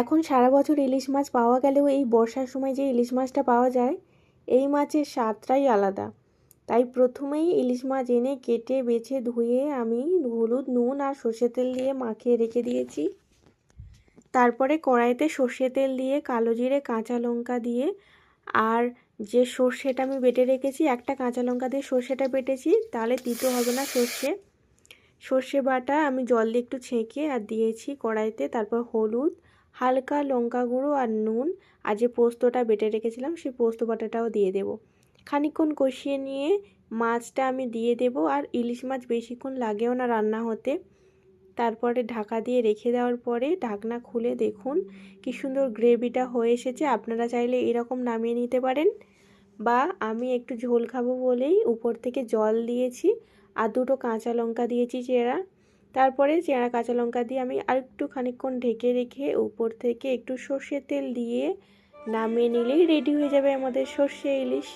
এখন সারা বছর ইলিশ মাছ পাওয়া গেলেও এই বর্ষার সময় যে ইলিশ মাছটা পাওয়া যায় এই মাছের স্বাদটাই আলাদা। তাই প্রথমেই ইলিশ মাছ এনে কেটে বেছে ধুয়ে আমি হলুদ, নুন আর সর্ষের তেল দিয়ে মাখিয়ে রেখে দিয়েছি। তারপরে কড়াইতে সর্ষের তেল দিয়ে কালো জিরে, কাঁচা লঙ্কা দিয়ে আর যে সর্ষেটা আমি বেটে রেখেছি, একটা কাঁচা লঙ্কা দিয়ে সর্ষেটা বেটেছি, তাহলে তিতো হবে না সর্ষে বাটা আমি জল দিয়ে একটু ছেঁকে আর দিয়েছি কড়াইতে। তারপর হলুদ, হালকা লঙ্কা গুঁড়ো আর নুন, আর যে পোস্তটা বেটে রেখেছিলাম সেই পোস্ত বাটাটাও দিয়ে দেব। খানিকক্ষণ কষিয়ে নিয়ে মাছটা আমি দিয়ে দেব। আর ইলিশ মাছ বেশিক্ষণ লাগেও না রান্না হতে। তারপরে ঢাকা দিয়ে রেখে দেওয়ার পরে ঢাকনা খুলে দেখুন কি সুন্দর গ্রেভিটা হয়ে এসেছে। আপনারা চাইলে এরকম নামিয়ে নিতে পারেন, বা আমি একটু ঝোল খাবো বলেই উপর থেকে জল দিয়েছি আর দুটো কাঁচা লঙ্কা দিয়েছি চেরা। তারপরে চেরা কাঁচা লঙ্কা দিয়ে আমি আর একটু খানিকক্ষণ ঢেকে রেখে উপর থেকে একটু সর্ষের তেল দিয়ে নামিয়ে নিলেই রেডি হয়ে যাবে আমাদের সর্ষে ইলিশ।